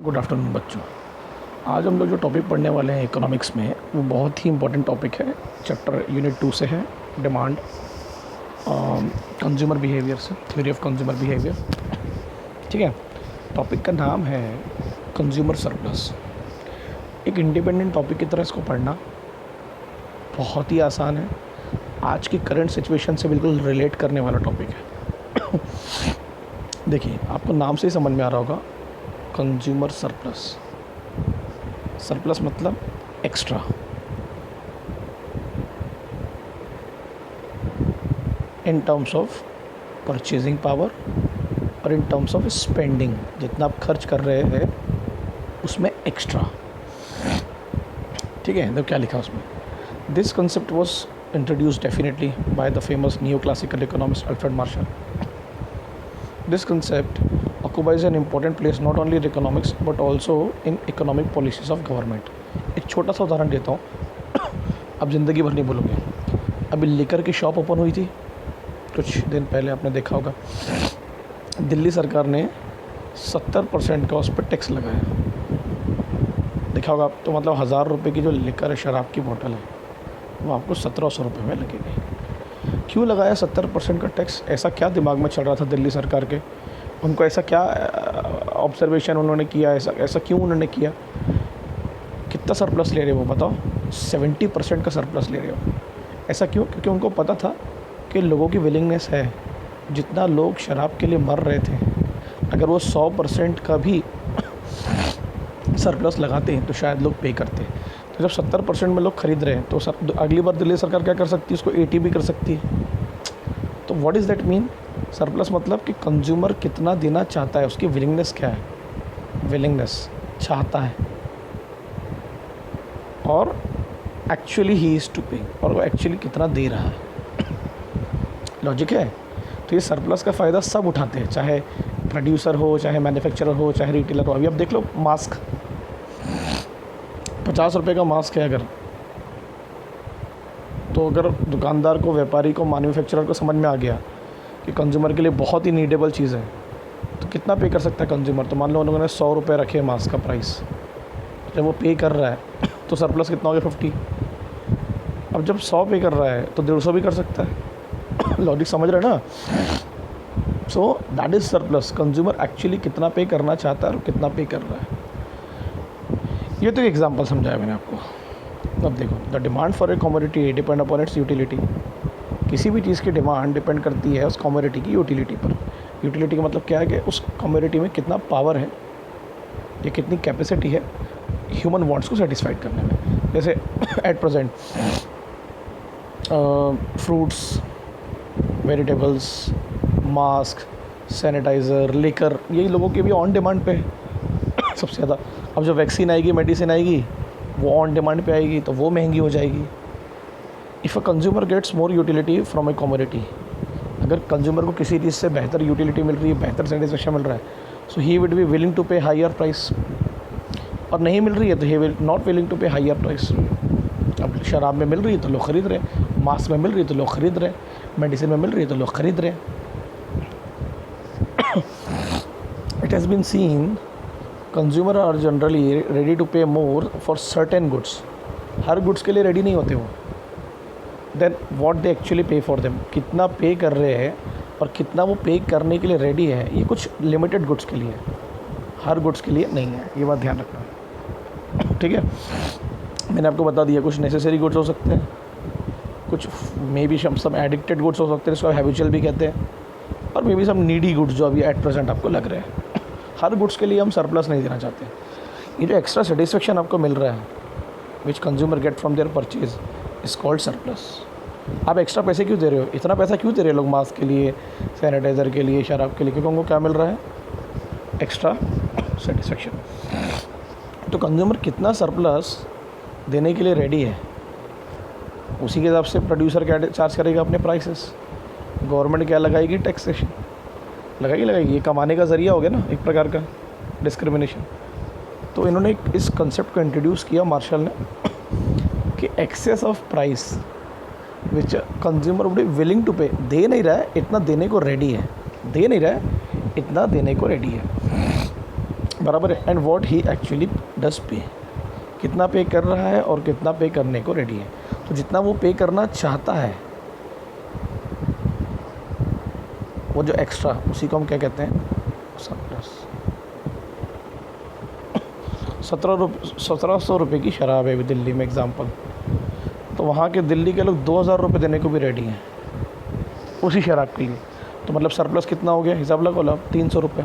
Good afternoon बच्चों। आज हम लोग जो टॉपिक पढ़ने वाले हैं इकोनॉमिक्स में, वो बहुत ही इंपॉर्टेंट टॉपिक है। चैप्टर यूनिट 2 से है, डिमांड, कंज्यूमर बिहेवियर से, थ्योरी ऑफ कंज्यूमर बिहेवियर। ठीक है, टॉपिक का नाम है कंज्यूमर सरप्लस। एक इंडिपेंडेंट टॉपिक की तरह इसको पढ़ना बहुत ही आसान है। आज की करंट सिचुएशन से बिल्कुल रिलेट करने वाला टॉपिक है। देखिए, आपको नाम से ही समझ में आ रहा होगा, कंज्यूमर सरप्लस। सरप्लस मतलब extra. In terms of purchasing power और इन टर्म्स ऑफ स्पेंडिंग, जितना आप खर्च कर रहे हैं उसमें एक्स्ट्रा। ठीक है, तो क्या लिखा उसमें? This concept was introduced definitely by the famous new classical economist Alfred Marshall. This concept occupies an important place not only in economics but also in economic policies of government। एक छोटा सा उदाहरण देता हूँ, अब ज़िंदगी भर नहीं भूलोगे। अभी लिकर की शॉप ओपन हुई थी कुछ दिन पहले, आपने देखा होगा। दिल्ली सरकार ने 70% का उस पर टैक्स लगाया, देखा होगा आप। तो मतलब 1000 रुपये की जो लिकर है, शराब की बोतल है, वो आपको 1700 रुपये में लगेगी। क्यों लगाया 70% का टैक्स? ऐसा क्या दिमाग में चल रहा था दिल्ली सरकार के? उनको ऐसा क्या ऑब्जर्वेशन उन्होंने किया? ऐसा क्यों उन्होंने किया? कितना सरप्लस ले रहे हो बताओ? 70% का सरप्लस ले रहे हो। ऐसा क्यों? क्योंकि उनको पता था कि लोगों की विलिंगनेस है। जितना लोग शराब के लिए मर रहे थे, अगर वो 100% का भी सरप्लस लगाते हैं तो शायद लोग पे करते। तो जब 70% में लोग ख़रीद रहे हैं तो अगली बार दिल्ली सरकार क्या कर सकती है? उसको 80 भी कर सकती है। तो what is that mean? Surplus मतलब कि कंज्यूमर कितना देना चाहता है, उसकी विलिंगनेस क्या है। विलिंगनेस चाहता है और एक्चुअली ही इज़ टू पे, और वो एक्चुअली कितना दे रहा है। लॉजिक है। तो ये सरप्लस का फ़ायदा सब उठाते हैं, चाहे प्रोड्यूसर हो, चाहे मैन्युफैक्चरर हो, चाहे रिटेलर हो। अभी अब देख लो, मास्क 50 रुपये का मास्क है अगर, तो अगर दुकानदार को, व्यापारी को, मैन्युफैक्चरर को समझ में आ गया कि कंज्यूमर के लिए बहुत ही नीडेबल चीज़ है, तो कितना पे कर सकता है कंज्यूमर? तो मान लो उन्होंने 100 रुपये रखे मास्क का प्राइस, जब वो पे कर रहा है तो सरप्लस कितना हो गया? 50। अब जब 100 पे कर रहा है तो 150 भी कर सकता है। लॉजिक समझ रहे हैं ना? So that is surplus. Consumer actually कितना पे करना चाहता है और कितना पे कर रहा है। ये तो एक एग्जाम्पल समझाया मैंने आपको। अब देखो, the demand for a commodity depend upon its utility. किसी भी चीज़ की डिमांड डिपेंड करती है उस कमोडिटी की यूटिलिटी पर। यूटिलिटी का मतलब क्या है? कि उस कमोडिटी में कितना पावर है या कितनी कैपेसिटी है ह्यूमन वांट्स को सेटिस्फाइड करने में। जैसे at present fruits, vegetables, mask, sanitizer, liquor, यही लोगों के भी ऑन डिमांड पे है सबसे ज़्यादा। अब जो वैक्सीन आएगी, मेडिसिन आएगी, वो ऑन डिमांड पे आएगी, तो वो महंगी हो जाएगी। If a consumer gets more utility from a commodity, अगर कंज्यूमर को किसी चीज़ से बेहतर यूटिलिटी मिल रही है, बेहतर सेटिस्फेक्शन मिल रहा है, so he will be willing to pay higher price. और नहीं मिल रही है तो he will not willing to pay higher price. अब शराब में मिल रही है तो लोग ख़रीद रहे हैं, मास्क में मिल रही है तो लोग ख़रीद रहे हैं, मेडिसिन में मिल रही है तो लोग ख़रीद रहे हैं। It has been seen consumer are generally ready to pay more for certain goods. हर गुड्स के लिए रेडी नहीं होते वो। Then what they actually pay for them, कितना पे कर रहे हैं और कितना वो पे करने के लिए रेडी है, ये कुछ लिमिटेड गुड्स के लिए है, हर गुड्स के लिए नहीं है। ये बात ध्यान रखना, ठीक है? मैंने आपको बता दिया, कुछ नेसेसरी गुड्स हो सकते हैं, कुछ मे बी सब एडिक्टेड गुड्स हो सकते हैं, इसको हैबिचुअल भी कहते हैं, और मे बी सब नीडी गुड्स जो अभी एट प्रेजेंट आपको लग रहे हैं। हर गुड्स के लिए हम सरप्लस नहीं देना चाहते। ये जो एक्स्ट्रा सेटिस्फेक्शन आपको मिल रहा है, which consumer get from their purchase, is called surplus. आप एक्स्ट्रा पैसे क्यों दे रहे हो? इतना पैसा क्यों दे रहे हो लोग मास्क के लिए, सैनिटाइज़र के लिए, शराब के लिए? क्योंकि उनको क्या मिल रहा है? Extra satisfaction. तो कंज्यूमर कितना सरप्लस देने के लिए रेडी है, उसी के हिसाब से प्रोड्यूसर क्या चार्ज करेगा अपने प्राइसेस। गवर्नमेंट क्या लगाएगी? टैक्सेशन लगाएगी। ये कमाने का ज़रिया हो गया ना, एक प्रकार का डिस्क्रिमिनेशन। तो इन्होंने इस कंसेप्ट को इंट्रोड्यूस किया मार्शल ने, कि excess of price which consumer would be willing to pay. दे नहीं रहा है, इतना देने को रेडी है। दे नहीं रहा है, इतना देने को रेडी है। बराबर है। And what he actually does पे, कितना पे कर रहा है और कितना पे करने को रेडी है। तो जितना वो पे करना चाहता है, वो जो एक्स्ट्रा, उसी को हम क्या कहते हैं, सरप्लस। 1700 रुपये की शराब है अभी दिल्ली में एग्ज़ाम्पल, तो वहाँ के दिल्ली के लोग 2000 रुपये देने को भी रेडी हैं उसी शराब के लिए। तो मतलब सरप्लस कितना हो गया, हिसाब लगा 300 रुपये।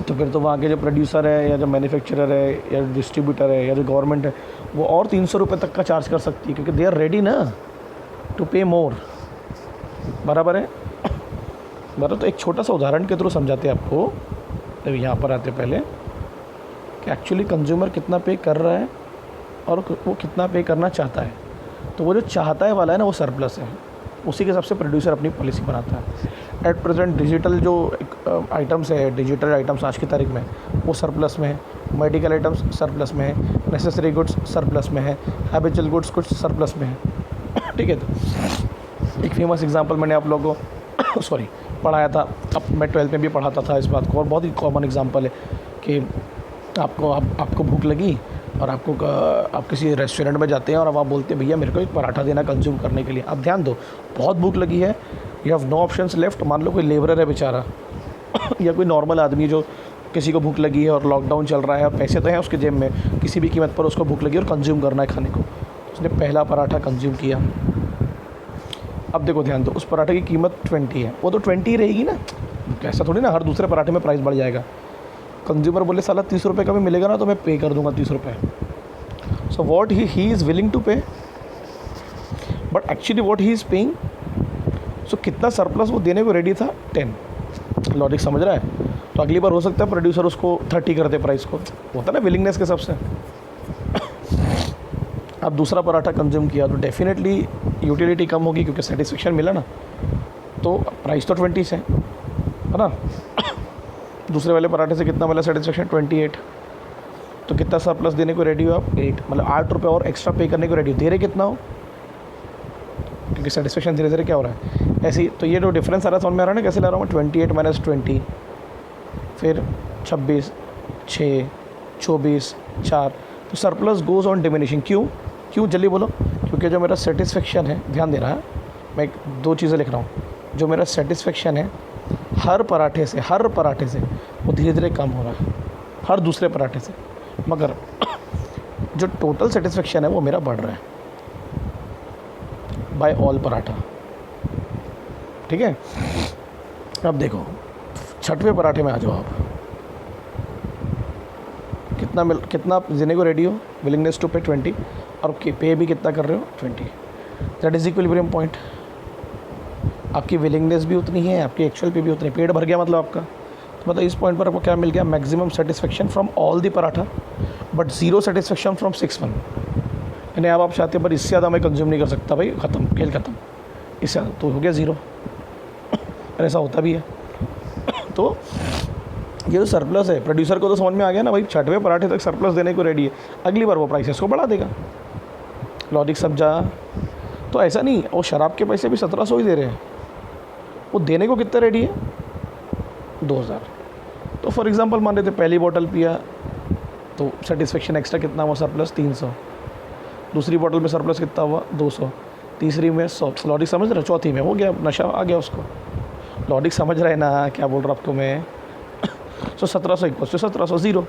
तो फिर तो वहाँ के जो प्रोड्यूसर है या जो मैन्युफैक्चरर है या डिस्ट्रीब्यूटर है या जो गवर्नमेंट है, वो और 300 रुपये तक का चार्ज कर सकती है, क्योंकि दे आर रेडी ना टू पे मोर। बराबर है। बराबर। तो एक छोटा सा उदाहरण के थ्रू समझाते हैं आपको, तो यहाँ पर आते पहले कि एक्चुअली कंज्यूमर कितना पे कर रहा है और वो कितना पे करना चाहता है। तो वो जो चाहता है वाला है ना, वो सरप्लस है, उसी के हिसाब से प्रोड्यूसर अपनी पॉलिसी बनाता है। एट प्रेजेंट डिजिटल जो आइटम्स है, डिजिटल आइटम्स आज की तारीख में, वो सरप्लस में है। मेडिकल आइटम्स सरप्लस में है, नेसेसरी गुड्स सरप्लस में है, हैबिचुअल गुड्स कुछ सरप्लस में है। ठीक है। तो एक फेमस एग्जांपल मैंने आप लोगों को सॉरी पढ़ाया था, अब मैं 12th में भी पढ़ाता था इस बात को, और बहुत ही कॉमन एग्जांपल है कि आपको भूख लगी और आप किसी रेस्टोरेंट में जाते हैं और अब आप बोलते हैं भैया मेरे को एक पराठा देना कंज्यूम करने के लिए। अब ध्यान दो, बहुत भूख लगी है, you have no options left. मान लो कोई लेबरर है बेचारा या कोई नॉर्मल आदमी जो किसी को भूख लगी है और लॉकडाउन चल रहा है और पैसे तो हैं उसके जेब में, किसी भी कीमत पर उसको भूख लगी और कंज्यूम करना है खाने को, उसने पहला पराठा कंज्यूम किया। अब देखो ध्यान दो, उस पराठे की कीमत 20 है, वो तो 20 ही रहेगी ना, ऐसा थोड़ी ना हर दूसरे पराठे में प्राइस बढ़ जाएगा। कंज्यूमर बोले साला 30 रुपये का भी मिलेगा ना तो मैं पे कर दूंगा 30 रुपये। So what he is willing to pay, but actually what he is paying, so कितना सरप्लस वो देने को रेडी था, 10। लॉजिक समझ रहा है। तो अगली बार हो सकता है प्रोड्यूसर उसको 30 कर दे प्राइस को, होता है ना विलिंगनेस के सबसे। अब दूसरा पराठा कंज्यूम किया तो डेफिनेटली यूटिलिटी कम होगी क्योंकि सेटिस्फेक्शन मिला ना, तो प्राइस तो 20 है ना। दूसरे वाले पराठे से कितना मिला सेटिस्फेक्शन, 28। तो कितना सरप्लस देने को रेडी हो आप, 8, मतलब 8 रुपये और एक्स्ट्रा पे करने को रेडी हो। दे रहे कितना हो, क्योंकि सेटिस्फेक्शन धीरे धीरे क्या हो रहा है ऐसे ही। तो ये जो डिफरेंस आ रहा है समझ में आ रहा है ना कैसे ला रहा हूँ मैं, 28 - 20, फिर 26, 6, 24, 4। तो सरप्लस गोज़ ऑन डिमिनिशिंग। क्यों जल्दी बोलो। क्योंकि जो मेरा सेटिस्फेक्शन है, ध्यान देना है, मैं 2 चीज़ें लिख रहा हूँ। जो मेरा सेटिस्फेक्शन है हर पराठे से वो धीरे धीरे कम हो रहा है, हर दूसरे पराठे से, मगर जो टोटल सेटिस्फेक्शन है वो मेरा बढ़ रहा है बाय ऑल पराठा। ठीक है। अब देखो 6वें पराठे में आ जाओ आप, कितना देने को रेडी हो, विलिंगनेस टू पे 20, और पे भी कितना कर रहे हो, 20। That is equilibrium point. आपकी विलिंगनेस भी उतनी है, आपकी एक्चुअल पे भी उतनी, पेट भर गया मतलब आपका। तो मतलब इस पॉइंट पर आपको क्या मिल गया, maximum satisfaction from all the paratha but 0 satisfaction from 6 1। यानी अब आप चाहते हैं पर इससे ज़्यादा मैं कंज्यूम नहीं कर सकता भाई, ख़त्म, खेल ख़त्म, इससे ज़्यादा तो हो गया 0। ऐसा होता भी है। तो ये जो सरप्लस है, प्रोड्यूसर को तो समझ में आ गया ना भाई, 6वें पराठे तक सरप्लस देने को रेडी है, अगली बार वो प्राइसेस को बढ़ा देगा। लॉजिक समझा। तो ऐसा नहीं, वो शराब के पैसे भी 1700 ही दे रहे हैं, वो देने को कितना रेडी है, 2000। तो फॉर एग्जांपल मान लेते पहली बोतल पिया तो सेटिस्फेक्शन एक्स्ट्रा कितना हुआ, सरप्लस 300। दूसरी बोतल में सरप्लस कितना हुआ, 200। तीसरी में 100। लॉजिक समझ रहे, चौथी में हो गया, नशा आ गया उसको। लॉजिक समझ रहे ना क्या बोल रहा आपको मैं। सो 1700 = 1700, 0।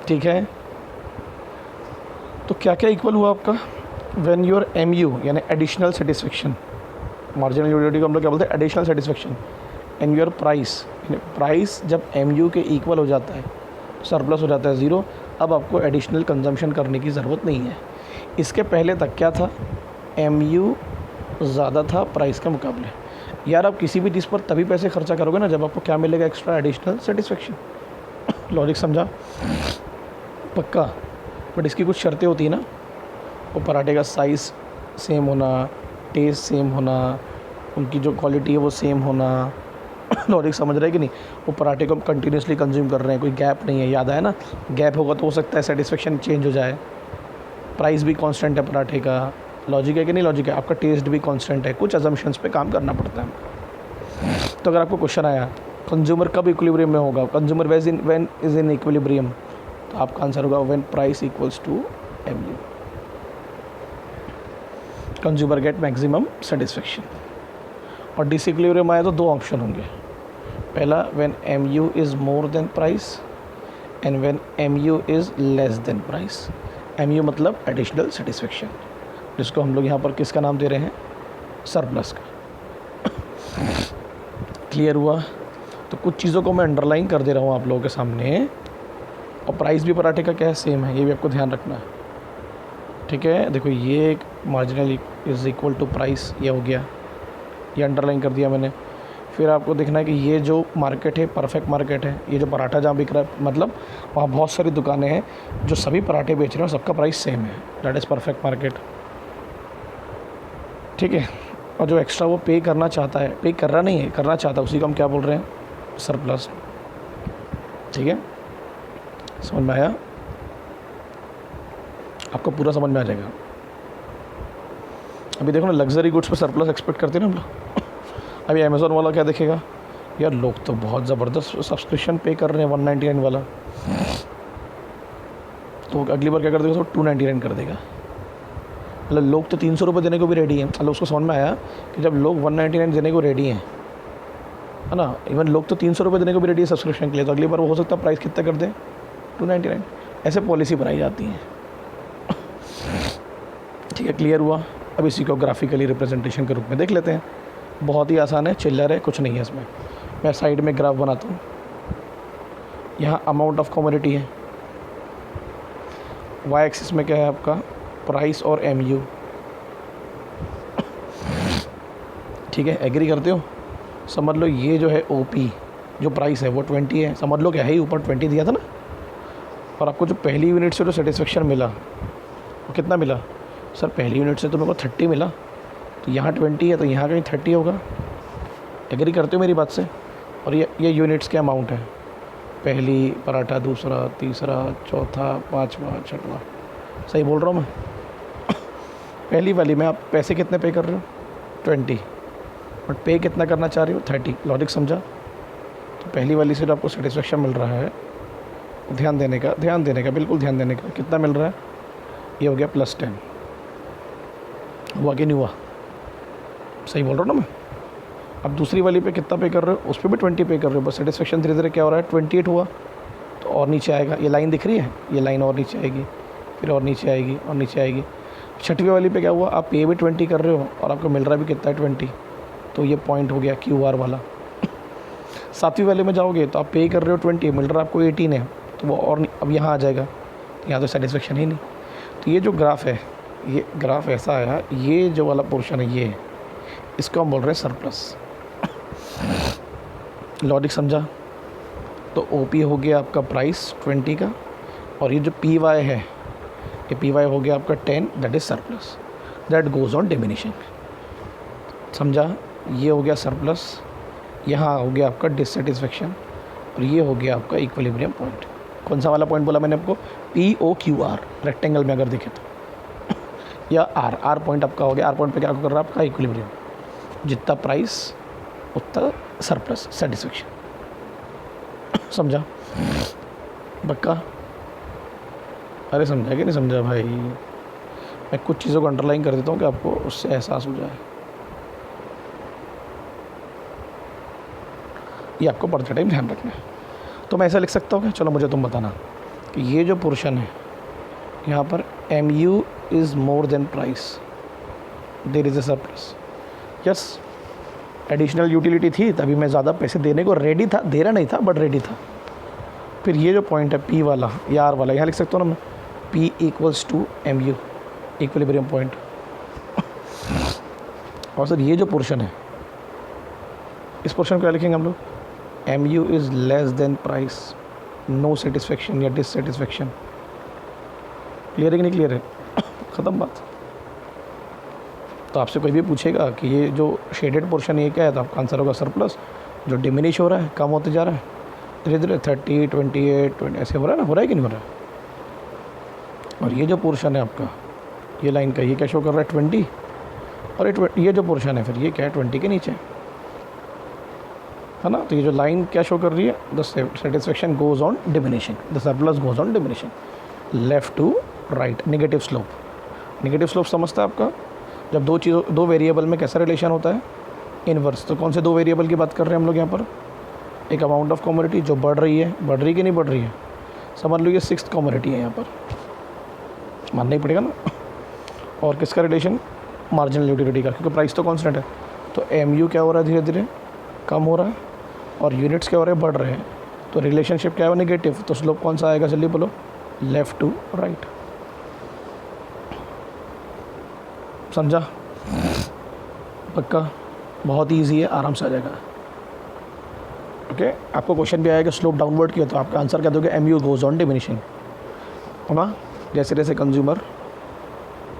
ठीक है। तो क्या क्या इक्वल हुआ आपका, व्हेन योर MU यानी एडिशनल सेटिस्फेक्शन, मार्जिनल यूटिलिटी को हम लोग क्या बोलते हैं, additional satisfaction, and your price, price जब MU के इक्वल हो जाता है, सरप्लस हो जाता है 0, अब आपको एडिशनल कंजम्पशन करने की ज़रूरत नहीं है। इसके पहले तक क्या था, MU ज़्यादा था प्राइस के मुकाबले। यार आप किसी भी चीज़ पर तभी पैसे खर्चा करोगे ना जब आपको क्या मिलेगा, एक्स्ट्रा एडिशनल सेटिस्फेक्शन। लॉजिक समझा पक्का। बट इसकी कुछ शर्तें होती है ना, वो पराठे का साइज़ सेम होना, टेस्ट सेम होना, उनकी जो क्वालिटी है वो सेम होना। लॉजिक समझ रहे हैं कि नहीं। वो पराठे को कंटिन्यूसली कंज्यूम कर रहे हैं, कोई गैप नहीं है, याद आया ना। गैप होगा तो हो सकता है सेटिस्फेक्शन चेंज हो जाए। प्राइस भी कांस्टेंट है पराठे का, लॉजिक है कि नहीं लॉजिक है। आपका टेस्ट भी कांस्टेंट है, कुछ अजम्पशंस पे काम करना पड़ता है। तो अगर आपको क्वेश्चन आया कंज्यूमर कब इक्विलिब्रियम में होगा, consumer when is in equilibrium, तो आपका आंसर होगा when price equals to MU, consumer get maximum satisfaction. और डिसइक्विलिब्रियम आया तो दो ऑप्शन होंगे, पहला when MU is more than price and when MU is less than price. MU मतलब एडिशनल सेटिस्फेक्शन, जिसको हम लोग यहाँ पर किसका नाम दे रहे हैं, सरप्लस का। क्लियर हुआ? तो कुछ चीज़ों को मैं अंडरलाइन कर दे रहा हूँ आप लोगों के सामने, और प्राइस भी पराठे का क्या है, सेम है, ये भी आपको ध्यान रखना है। ठीक है, देखो ये एक marginal is equal to price, ये हो गया, ये अंडरलाइन कर दिया मैंने। फिर आपको देखना है कि ये जो मार्केट है परफेक्ट मार्केट है, ये जो पराठा जहाँ बिक रहा है मतलब वहाँ बहुत सारी दुकानें हैं जो सभी पराठे बेच रहे हैं और सबका प्राइस सेम है, दैट इज़ परफेक्ट मार्केट। ठीक है, और जो एक्स्ट्रा वो पे करना चाहता है, पे कर रहा नहीं है, करना चाहता है, उसी को हम क्या बोल रहे हैं, सरप्लस। ठीक है, समझ में आया? आपको पूरा समझ में आ जाएगा। अभी देखो ना, लग्जरी गुड्स पे सरप्लस एक्सपेक्ट करते हैं ना हम लोग। अभी अमेज़ॉन वाला क्या देखेगा, यार लोग तो बहुत ज़बरदस्त सब्सक्रिप्शन पे कर रहे हैं 199 वाला, तो अगली बार क्या कर देगा, उसको 299 कर देगा। मतलब लोग तो 300 रुपये देने को भी रेडी हैं। मतलब उसको समझ में आया कि जब लोग 199 देने को रेडी हैं, है ना, इवन लोग तो 300 रुपये देने को भी रेडी है सब्सक्रिप्शन के लिए, तो अगली बार वो हो सकता है प्राइस कितना कर दें, 299। ऐसे पॉलिसी बनाई जाती है। ठीक है, क्लियर हुआ? अब इसी को ग्राफिकली रिप्रेजेंटेशन के रूप में देख लेते हैं। बहुत ही आसान है, चिल्लर है, कुछ नहीं है इसमें। मैं साइड में ग्राफ बनाता हूँ। यहाँ अमाउंट ऑफ कमोडिटी है, वाई एक्सिस में क्या है आपका, प्राइस और MU। ठीक है, एग्री करते हो? समझ लो ये जो है OP जो प्राइस है वो 20 है, समझ लो क्या है ही, ऊपर 20 दिया था ना, और आपको जो पहली यूनिट से जो सेटिस्फेक्शन मिला वो कितना मिला, सर पहली यूनिट से तो मेरे को 30 मिला, तो यहाँ 20 है तो यहाँ कहीं 30 होगा। एग्री करते हो मेरी बात से? और ये यूनिट्स के अमाउंट है, पहली पराठा, दूसरा, तीसरा, चौथा, पाँचवा, छठवा, सही बोल रहा हूँ मैं? पहली वाली में आप पैसे कितने पे कर रहे हो, 20, बट पे कितना करना चाह रहे हो, 30। लॉजिक समझा? तो पहली वाली से जो आपको सेटिस्फेक्शन मिल रहा है, ध्यान देने का, बिल्कुल ध्यान देने का। कितना मिल रहा है, ये हो गया +10। हुआ कि नहीं हुआ? सही बोल रहा हूँ ना मैं? अब दूसरी वाली पे कितना पे कर रहे हो, उस पर भी 20 पे कर रहे हो, बस सेटिस्फेक्शन धीरे धीरे क्या हो रहा है, 28 हुआ, तो और नीचे आएगा। ये लाइन दिख रही है, ये लाइन और नीचे आएगी, फिर और नीचे आएगी, और नीचे आएगी। छठवीं वाली पे क्या हुआ, आप पे भी 20 कर रहे हो और आपको मिल रहा भी कितना है, 20, तो ये पॉइंट हो गया QR वाला। सातवीं वाले में जाओगे तो आप पे कर रहे हो 20, मिल रहा है आपको 18 है, तो वो और अब यहाँ आ जाएगा, यहाँ तो सेटिस्फेक्शन ही नहीं। तो ये जो ग्राफ है, ये ग्राफ ऐसा आया, ये जो वाला पोर्शन है ये, इसको हम बोल रहे हैं सरप्लस। लॉजिक समझा? तो OP हो गया आपका प्राइस 20 का, और ये जो PY है, ये PY हो गया आपका 10, that is surplus, that goes on diminishing. समझा? ये हो गया सरप्लस, यहाँ हो गया आपका डिससेटिस्फेक्शन, और ये हो गया आपका इक्विलिब्रियम पॉइंट। कौन सा वाला पॉइंट बोला मैंने आपको, POQR, रेक्टेंगल में अगर देखें तो, या R पॉइंट आपका हो गया। R पॉइंट पे क्या कर रहा है आपका, इक्विलिब्रियम, जितना प्राइस उतना सरप्लस, सेटिस्फेक्शन। समझा? पक्का? अरे समझा कि नहीं समझा भाई? मैं कुछ चीज़ों को अंडरलाइन कर देता हूँ कि आपको उससे एहसास हो जाए। ये आपको पढ़ते टाइम ध्यान रखना है। तो मैं ऐसा लिख सकता हूँ कि चलो मुझे तुम बताना कि ये जो पोर्शन है यहाँ पर MU is more than price, there is a surplus. Yes, additional utility थी तभी मैं ज़्यादा पैसे देने को रेडी था, दे रहा नहीं था बट रेडी था। फिर ये जो पॉइंट है P वाला या R वाला, यहाँ लिख सकता हूँ ना मैं, P equals to MU, equilibrium point. और सर ये जो पोर्शन है, इस पोर्शन को क्या लिखेंगे हम लोग, MU is less than price, no satisfaction या डिससेटिस्फेक्शन। क्लियर है कि नहीं क्लियर है? ख़त्म बात। तो आपसे कोई भी पूछेगा कि ये जो शेडेड पोर्शन ये क्या है, तो आपका आंसर होगा सरप्लस, जो डिमिनिश हो रहा है, कम होते जा रहा है धीरे धीरे, 30, 28, 20 ऐसे हो रहा है ना, हो रहा है कि नहीं हो रहा है? और ये जो पोर्शन है आपका, ये लाइन का, ये क्या शो कर रहा है, 20, और ये जो पोर्शन है फिर ये क्या है, 20 के नीचे। है ना। तो ये जो लाइन क्या शो कर रही है, the satisfaction goes on diminishing, the surplus goes on diminishing, left to right, negative slope. Negative slope समझता है आपका, जब दो वेरिएबल में कैसा रिलेशन होता है, इनवर्स। तो कौन से दो वेरिएबल की बात कर रहे हैं हम लोग यहाँ पर, एक अमाउंट ऑफ कमोडिटी जो बढ़ रही है कि नहीं बढ़ रही है, समझ लो ये 6th कमोडिटी है यहाँ पर, मानना ही पड़ेगा ना। और किसका रिलेशन, मार्जिनल यूटिलिटी का, क्योंकि प्राइस तो कांस्टेंट है। तो एम क्या हो रहा है, धीरे धीरे कम हो रहा है, और यूनिट्स क्या हो रहे हैं, बढ़ रहे हैं। तो रिलेशनशिप क्या है, नेगेटिव। तो स्लोप कौन सा आएगा, जल्दी बोलो, लेफ़्ट टू राइट। समझा, पक्का, बहुत ईजी है, आराम से आ जाएगा। ओके, आपको क्वेश्चन भी आएगा स्लोप डाउनवर्ड की है, तो आपका आंसर क्या दोगे, M U goes on diminishing, है ना। जैसे जैसे कंज्यूमर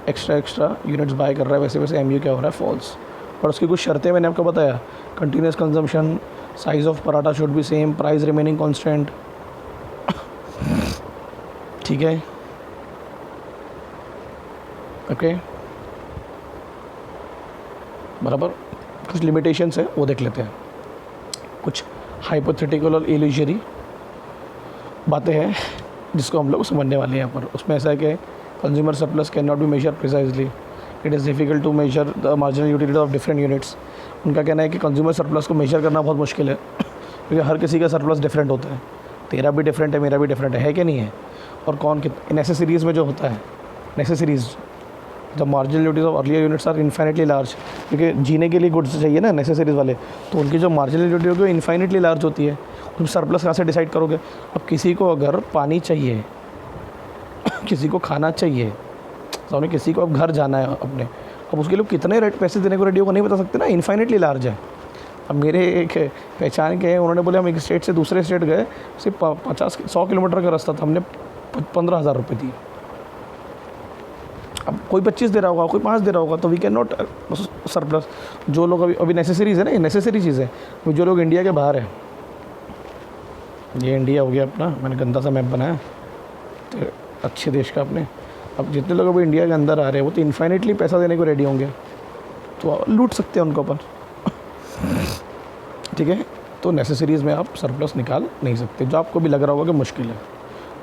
एक्स्ट्रा यूनिट्स बाय कर रहा है, वैसे वैसे एम यू क्या हो रहा है, फॉल्स। और उसकी कुछ शर्तें मैंने आपको बताया, continuous consumption, size of paratha should be same, price remaining constant, ठीक है। ओके, बराबर। कुछ लिमिटेशंस है वो देख लेते हैं, कुछ हाइपोथेटिकल और इल्यूजरी बातें हैं जिसको हम लोग समझने वाले हैं यहाँ पर। उसमें ऐसा है कि consumer surplus can not be measure precisely, it is difficult to measure the marginal utility of different units. उनका कहना है कि कंज्यूमर सरप्लस को मेजर करना बहुत मुश्किल है, क्योंकि हर किसी का सरप्लस डिफरेंट होता है, तेरा भी डिफरेंट है, मेरा भी डिफरेंट है कि नहीं है। और कौन नेसेसरीज़ में जो होता है, necessaries the marginal utility of earlier units are infinitely large, क्योंकि जीने के लिए गुड्स चाहिए ना नेसेसरीज़ वाले, तो उनकी जो मार्जिनल यूटिलिटी होगी वो इन्फाइनेटली लार्ज होती है। तुम सरप्लस कहाँ से डिसाइड करोगे। अब किसी को अगर पानी चाहिए, किसी को खाना चाहिए, तो किसी को अब घर जाना है अपने, अब उसके लिए कितने रेट पैसे देने को रेडी होगा नहीं बता सकते ना, इन्फाइनेटली लार्ज है। अब मेरे एक पहचान के हैं, उन्होंने बोले हम एक स्टेट से दूसरे स्टेट गए, सिर्फ 100 किलोमीटर का रास्ता था, हमने 15,000 रुपये दिए। अब कोई 25 दे रहा होगा, कोई 5 दे रहा होगा, तो वी कैन नॉट सरप्लस। जो लोग अभी नेसेसरीज़ है ना, ये नेसेसरी चीज़ है। जो लोग इंडिया के बाहर है, ये इंडिया हो गया अपना, मैंने गंदा सा मैप बनाया तो अच्छे देश का अपने। अब जितने लोग अभी इंडिया के अंदर आ रहे हैं वो तो इन्फाइनेटली पैसा देने को रेडी होंगे, तो लूट सकते हैं उनको अपन, ठीक है। तो नेसेसरीज़ में आप सरप्लस निकाल नहीं सकते, जो आपको भी लग रहा होगा कि मुश्किल है।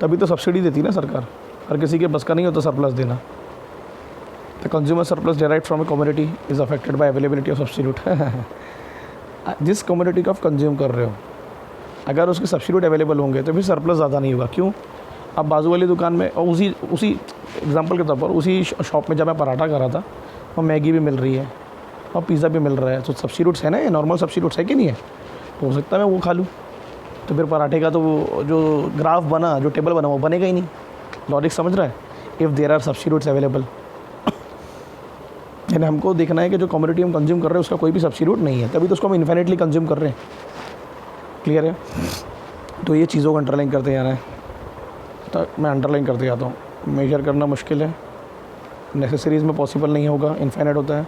तभी तो सब्सिडी देती ना सरकार, हर किसी के बस का नहीं होता सरप्लस देना। The consumer surplus derived from a commodity is affected by availability of substitute. जिस कमोडिटी को आप कंज्यूम कर रहे हो, अगर उसके सब्सिट्यूट अवेलेबल होंगे तो फिर सरप्लस ज़्यादा नहीं होगा। क्यों, आप बाजू वाली दुकान में, और उसी एग्जांपल के तौर पर उसी शॉप में जब मैं पराठा कर रहा था, और मैगी भी मिल रही है और पिज़्ज़ा भी मिल रहा है, तो सब्सिट्यूट्स है ना, ये नॉर्मल सब्सिट्यूट्स है कि नहीं है, तो हो सकता है मैं वो खा लूँ। तो फिर पराठे का तो वो जो ग्राफ बना, जो टेबल बना, वो बनेगा ही नहीं। लॉजिक समझ रहा है, if there are substitutes available. यानी हमको देखना है कि जो कमोडिटी हम कंज्यूम कर रहे हैं उसका कोई भी सब्सिट्यूट नहीं है, तभी तो उसको हम इन्फाइनेटली कंज्यूम कर रहे हैं। क्लियर है। तो ये चीज़ों को अंडरलाइन करते जाना है, तो मैं अंडरलाइन करते जाता हूँ। मेजर करना मुश्किल है, नेसेसरीज़ में पॉसिबल नहीं होगा, इनफाइनाइट होता है।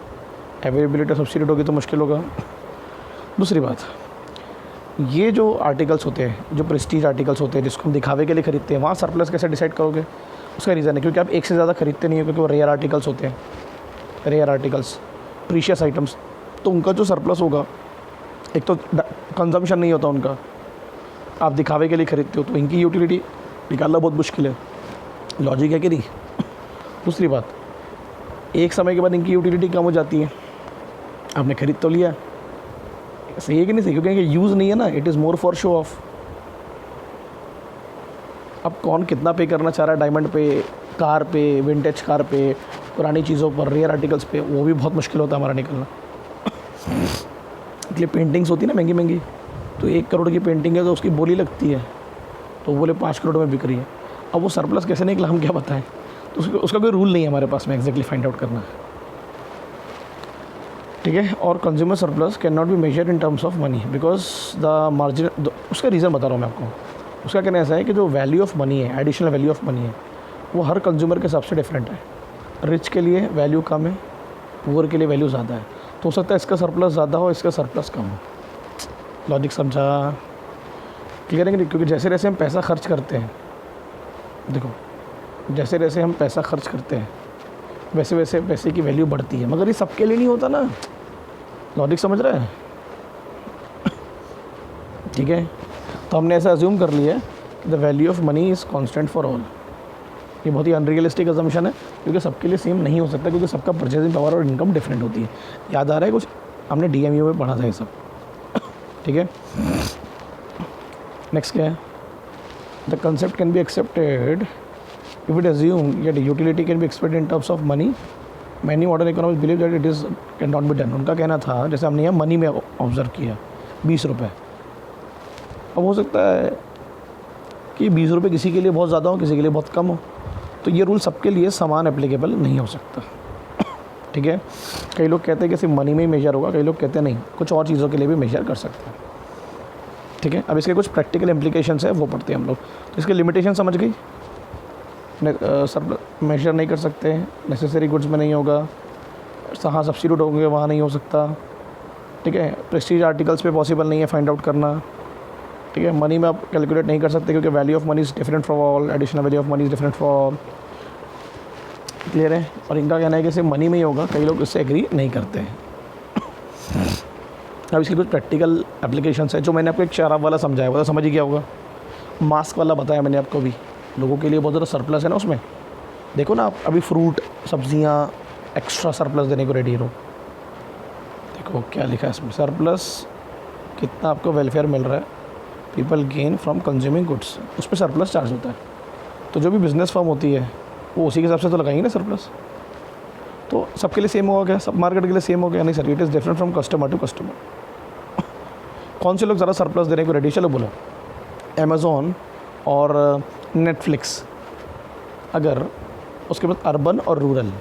अवेलेबिलिटी सब्सिट्यूट होगी तो मुश्किल होगा। दूसरी बात, ये जो आर्टिकल्स होते हैं, जो प्रेस्टीज आर्टिकल्स होते हैं जिसको हम दिखावे के लिए खरीदते हैं, वहाँ सरप्लस कैसे डिसाइड करोगे। उसका रीज़न है क्योंकि आप एक से ज़्यादा खरीदते नहीं हो, क्योंकि वो रेयर आर्टिकल्स होते हैं, रेयर आर्टिकल्स, प्रीशियस आइटम्स। तो उनका जो सरप्लस होगा, एक तो कंजम्पशन नहीं होता उनका, आप दिखावे के लिए खरीदते हो, तो इनकी यूटिलिटी निकालना बहुत मुश्किल है। लॉजिक है कि नहीं। दूसरी बात, एक समय के बाद इनकी यूटिलिटी कम हो जाती है, आपने खरीद तो लिया, सही है कि नहीं सही, क्योंकि यूज़ नहीं है ना, it is more for show off. अब कौन कितना पे करना चाह रहा है डायमंड पे, कार पे, विंटेज कार पे, पुरानी चीज़ों पर, रेयर आर्टिकल्स पे, वो भी बहुत मुश्किल होता है हमारा निकलना। इसलिए पेंटिंग्स होती है ना महंगी महंगी, तो 1 करोड़ की पेंटिंग है तो उसकी बोली लगती है, तो बोले 5 करोड़ में बिक रही है। अब वो सरप्लस कैसे निकला हम क्या बताएं, तो उसका कोई रूल नहीं है हमारे पास में एग्जैक्टली फाइंड आउट करना, ठीक है। और consumer surplus can not be measure in terms of money because the margin, उसका रीज़न बता रहा हूँ मैं आपको। उसका कहना ऐसा है कि जो वैल्यू ऑफ मनी है, एडिशनल वैल्यू ऑफ मनी है, वो हर कंज्यूमर के हिसाब से डिफरेंट है। रिच के लिए वैल्यू कम है, पुअर के लिए वैल्यू ज़्यादा है। तो हो सकता है इसका सरप्लस ज़्यादा हो, इसका सरप्लस कम हो। लॉजिक समझा, क्लियर है कि नहीं। क्योंकि जैसे जैसे हम पैसा खर्च करते हैं, देखो जैसे जैसे हम पैसा खर्च करते हैं वैसे वैसे पैसे की वैल्यू बढ़ती है, मगर ये सबके लिए नहीं होता ना। लॉजिक समझ रहा है। ठीक है, तो हमने ऐसा अज्यूम कर लिया है कि the value of money is constant for all. ये बहुत ही अनरियलिस्टिक अजम्पशन है, क्योंकि सबके लिए सेम नहीं हो सकता, क्योंकि सबका परचेजिंग पावर और इनकम डिफरेंट होती है। याद आ रहा है कुछ? हमने DMU में पढ़ा था ये सब। ठीक है, नेक्स्ट क्या है? The concept can be accepted if it assume that utility can be expected in terms of money. Many modern economics believe that it is can not be done. उनका कहना था, जैसे हमने यहाँ मनी में ऑब्जर्व किया 20 रुपये, अब हो सकता है कि 20 रुपये किसी के लिए बहुत ज़्यादा हो, किसी के लिए बहुत कम हो, तो ये रूल सबके लिए समान एप्लीकेबल नहीं हो सकता। ठीक है, कई लोग कहते हैं कि सिर्फ मनी में ही मेजर होगा, कई लोग कहते हैं नहीं, कुछ और चीज़ों के लिए भी मेजर कर सकते हैं। ठीक है, अब इसके कुछ प्रैक्टिकल इम्प्लीकेशंस है, वो पढ़ते हैं हम लोग। तो इसके लिमिटेशन समझ गई? सब मेजर नहीं कर सकते, नेसेसरी गुड्स में नहीं होगा, जहाँ सब्सिट्यूट होंगे वहाँ नहीं हो सकता। ठीक है, प्रेस्टीज आर्टिकल्स पे पॉसिबल नहीं है फाइंड आउट करना। ठीक है, मनी में आप कैलकुलेट नहीं कर सकते, क्योंकि value of money is different for all, additional value of money is different for all. Clear है? और इनका कहना है कि सिर्फ मनी में ही होगा, कई लोग इससे एग्री नहीं करते हैं। अब इसकी कुछ प्रैक्टिकल एप्लीकेशंस है, जो मैंने आपको एक शराब वाला समझाया, वो तो समझ ही गया होगा। मास्क वाला बताया मैंने आपको भी, लोगों के लिए बहुत ज़्यादा सरप्लस है ना उसमें। देखो ना आप, अभी फ्रूट सब्जियां एक्स्ट्रा सरप्लस देने को रेडी रहो। देखो क्या लिखा है इसमें, सरप्लस कितना आपको वेलफेयर मिल रहा है, people gain from consuming goods, उस पर सरप्लस चार्ज होता है। तो जो भी बिज़नेस फर्म होती है वो उसी के हिसाब से तो लगाएंगे ना सरप्लस। तो सबके लिए सेम होगा क्या? सब मार्केट के लिए सेम हो गया? नहीं sir, it is different from customer to customer. कौन से लोग ज़्यादा सरप्लस देने को रेडी? चलो बोलो, अमेज़ॉन और नेटफ्लिक्स। अगर उसके बाद अर्बन और रूरल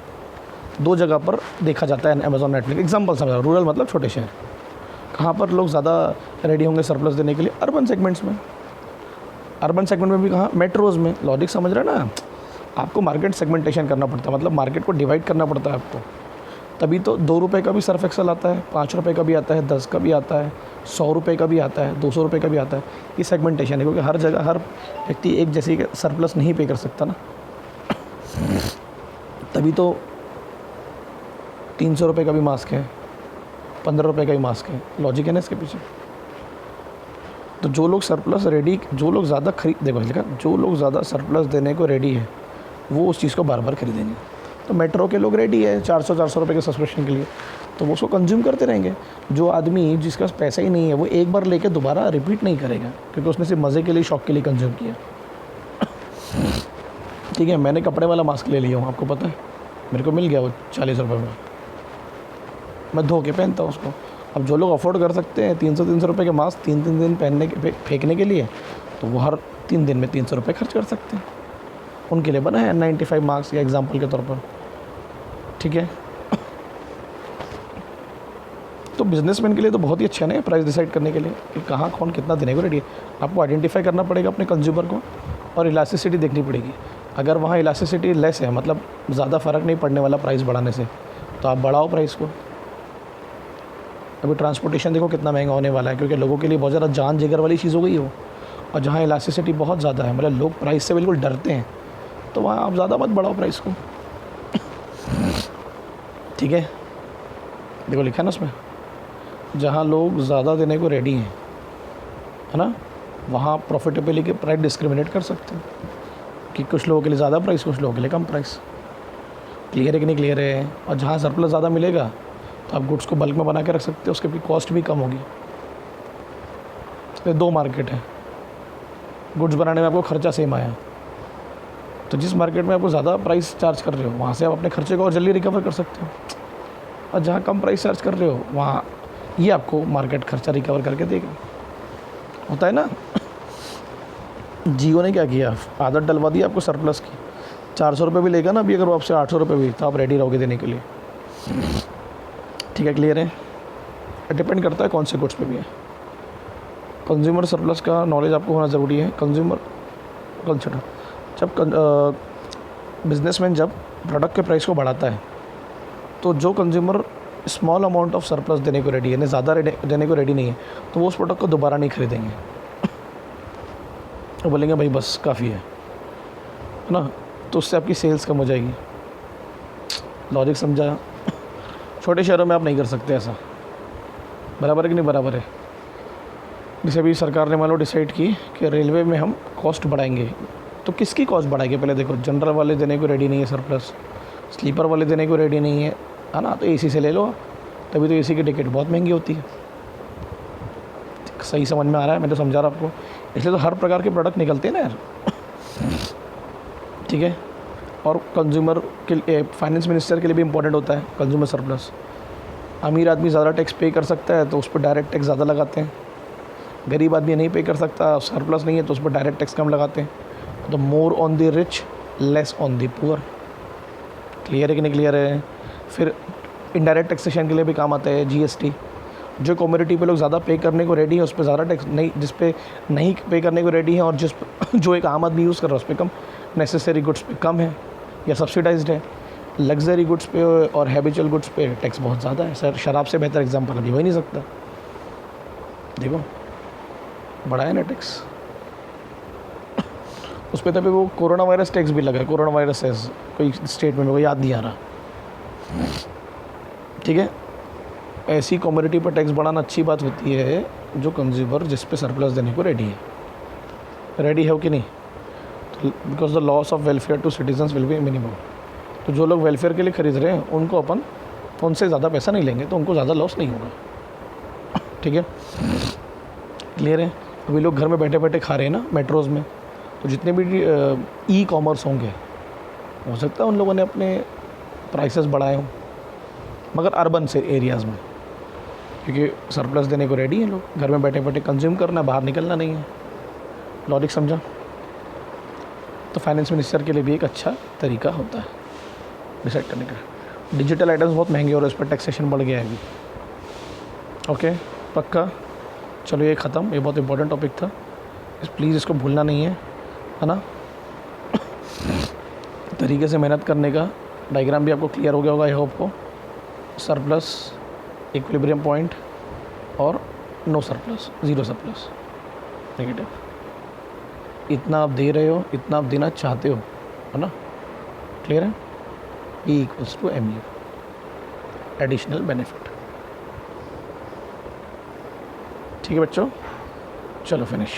दो जगह पर देखा जाता है अमेज़ॉन नेटफ्लिक्स, एग्जांपल समझा, रूरल मतलब छोटे शहर, कहाँ पर लोग ज़्यादा रेडी होंगे सरप्लस देने के लिए? अर्बन सेगमेंट्स में। अर्बन सेगमेंट में भी कहाँ? मेट्रोज़ में। लॉजिक समझ रहे हैं ना? आपको मार्केट सेगमेंटेशन करना पड़ता है, मतलब मार्केट को डिवाइड करना पड़ता है आपको, तभी तो 2 रुपये का भी सर्फ एक्सल आता है, 5 रुपये का भी आता है, 10 का भी आता है, 100 रुपये का भी आता है, 200 रुपये का भी आता है। ये सेगमेंटेशन है, क्योंकि हर जगह हर व्यक्ति एक जैसी सरप्लस नहीं पे कर सकता ना। तभी तो 300 रुपये का भी मास्क है, 15 रुपये का भी मास्क है। लॉजिक है ना इसके पीछे। तो जो लोग सरप्लस रेडी, जो लोग ज़्यादा देखो लिखा, जो लोग ज़्यादा सरप्लस देने को रेडी है वो उस चीज़ को बार बार खरीदेंगे। तो मेट्रो के लोग रेडी है 400 रुपये के सब्सक्रिप्शन के लिए, तो वो उसको कंज्यूम करते रहेंगे। जो आदमी जिसके पास पैसा ही नहीं है वो एक बार लेके दोबारा रिपीट नहीं करेगा, क्योंकि उसने सिर्फ मज़े के लिए, शौक के लिए कंज्यूम किया। ठीक है, मैंने कपड़े वाला मास्क ले लिया हूँ, आपको पता है, मेरे को मिल गया वो 40 रुपये में, मैं धो के पहनता हूँ उसको। अब जो लोग अफोर्ड कर सकते हैं 300 रुपये के मास्क 3 दिन पहनने के, फेंकने के लिए, तो वो हर 3 दिन में 300 रुपये खर्च कर सकते हैं। उनके लिए बना है 95 मार्क्स या एग्जाम्पल के तौर पर। ठीक है, तो बिजनेसमैन के लिए तो बहुत ही अच्छा है ना प्राइस डिसाइड करने के लिए कि कहाँ कौन कितना देने को रेडी है। आपको आइडेंटिफाई करना पड़ेगा अपने कंज्यूमर को, और इलास्टिसिटी देखनी पड़ेगी। अगर वहाँ इलास्टिसिटी लेस है, मतलब ज़्यादा फ़र्क नहीं पड़ने वाला प्राइस बढ़ाने से, तो आप बढ़ाओ प्राइस को। अभी ट्रांसपोर्टेशन देखो कितना महंगा होने वाला है, क्योंकि लोगों के लिए बहुत ज़्यादा जान जिगर वाली चीज़ हो गई हो। और जहाँ इलास्टिसिटी बहुत ज़्यादा है, मतलब लोग प्राइस से बिल्कुल डरते हैं, तो वहाँ आप ज़्यादा मत बढ़ाओ प्राइस को। ठीक है, देखो लिखा है ना उसमें, जहाँ लोग ज़्यादा देने को रेडी हैं, है ना, वहाँ प्रॉफिटेबिलिटी के प्राइस डिस्क्रिमिनेट कर सकते हैं कि कुछ लोगों के लिए ज़्यादा प्राइस, कुछ लोगों के लिए कम प्राइस। क्लियर है कि नहीं क्लियर है? और जहाँ सरप्लस ज़्यादा मिलेगा तो आप गुड्स को बल्क में बना के रख सकते हो, उसके भी कॉस्ट भी कम होगी। तो 2 मार्केट है, गुड्स बनाने में आपको खर्चा सेम आया, तो जिस मार्केट में आपको ज़्यादा प्राइस चार्ज कर रहे हो वहाँ से आप अपने खर्चे को और जल्दी रिकवर कर सकते हो, और जहाँ कम प्राइस चार्ज कर रहे हो वहाँ ये आपको मार्केट खर्चा रिकवर करके देगा। होता है ना। जियो ने क्या किया, आदत डलवा दी आपको सरप्लस की। 400 रुपये भी लेगा ना अभी, अगर वो आपसे 800 रुपये भी, तो आप रेडी रहोगे देने के लिए। ठीक है, क्लियर है? डिपेंड करता है कौन से गुड्स पे भी है। कंज्यूमर सरप्लस का नॉलेज आपको होना ज़रूरी है। कंज्यूमर कंसिडर, जब बिजनेसमैन जब प्रोडक्ट के प्राइस को बढ़ाता है, तो जो consumer small amount of surplus देने को रेडी है, ज़्यादा देने को रेडी नहीं है, तो वो उस प्रोडक्ट को दोबारा नहीं खरीदेंगे। वो बोलेंगे भाई बस काफ़ी है ना, तो उससे आपकी सेल्स कम हो जाएगी। लॉजिक समझा? छोटे शहरों में आप नहीं कर सकते ऐसा। बराबर है कि नहीं बराबर है? जैसे अभी सरकार ने मान लो डिसाइड की कि रेलवे में हम कॉस्ट बढ़ाएंगे, तो किसकी कॉस्ट बढ़ाएंगे? पहले देखो, जनरल वाले देने को रेडी नहीं है सरप्लस, स्लीपर वाले देने को रेडी नहीं है ना, तो एसी से ले लो, तभी तो एसी की टिकट बहुत महंगी होती है। सही समझ में आ रहा है? मैं तो समझा रहा आपको। इसलिए तो हर प्रकार के प्रोडक्ट निकलते हैं ना यार, ठीक है। और कंज्यूमर के लिए, फाइनेंस मिनिस्टर के लिए भी इम्पोर्टेंट होता है कंज्यूमर सरप्लस। अमीर आदमी ज़्यादा टैक्स पे कर सकता है तो उस पर डायरेक्ट टैक्स ज़्यादा लगाते हैं, गरीब आदमी नहीं पे कर सकता, सरप्लस नहीं है तो उस पर डायरेक्ट टैक्स कम लगाते हैं। तो more on the rich, less on the poor. Clear है कि नहीं क्लियर है? फिर इनडायरेक्ट टैक्सेशन के लिए भी काम आता है जीएसटी। जो कम्युनिटी पे लोग ज़्यादा पे करने को रेडी है उस पर ज़्यादा टैक्स नहीं, जिस पे नहीं पे करने को रेडी है और जो एक आम आदमी यूज़ कर रहा है उस पर कम, नेसेसरी गुड्स पे कम है या सब्सिडाइज्ड है। लग्जरी गुड्स पे और हैबिचुअल गुड्स पे टैक्स बहुत ज़्यादा है। सर शराब से बेहतर एग्जाम्पल अभी हो ही नहीं सकता। देखो बड़ा है ना टैक्स उस पर। तभी वो कोरोना वायरस टैक्स भी लगा है, कोरोना वायरस है कोई स्टेट में, मेरे को याद नहीं आ रहा, ठीक है। ऐसी कम्युनिटी पर टैक्स बढ़ाना अच्छी बात होती है जो कंज्यूमर जिस पे सरप्लस देने को रेडी है। रेडी है कि नहीं? तो because the loss of welfare to citizens will be minimum. तो जो लोग वेलफेयर के लिए ख़रीद रहे हैं उनको अपन उनसे ज़्यादा पैसा नहीं लेंगे, तो उनको ज़्यादा लॉस नहीं होगा, ठीक है। क्लियर है? अभी लोग घर में बैठे बैठे खा रहे हैं ना मेट्रोज़ में, तो जितने भी ई कॉमर्स होंगे, हो सकता है उन लोगों ने अपने प्राइसेस बढ़ाए हों, मगर अर्बन से एरियाज़ में, क्योंकि सरप्लस देने को रेडी हैं लोग, घर में बैठे बैठे कंज्यूम करना, बाहर निकलना नहीं है। लॉजिक समझा? तो फाइनेंस मिनिस्टर के लिए भी एक अच्छा तरीका होता है डिसाइड करने का। डिजिटल आइटम्स बहुत महंगे और इस पर टैक्सेशन बढ़ गया है अभी। ओके, पक्का? चलो ये ख़त्म, ये बहुत इंपॉर्टेंट टॉपिक था, प्लीज़ इसको भूलना नहीं है ना। तरीके से मेहनत करने का डायग्राम भी आपको क्लियर हो गया होगा आई होप को। सरप्लस, इक्विलिब्रियम पॉइंट और no surplus, zero surplus, negative. इतना आप दे रहे हो, इतना आप देना चाहते हो, है ना। क्लियर है? E equals to MU, additional benefit. ठीक है बच्चों, चलो फिनिश।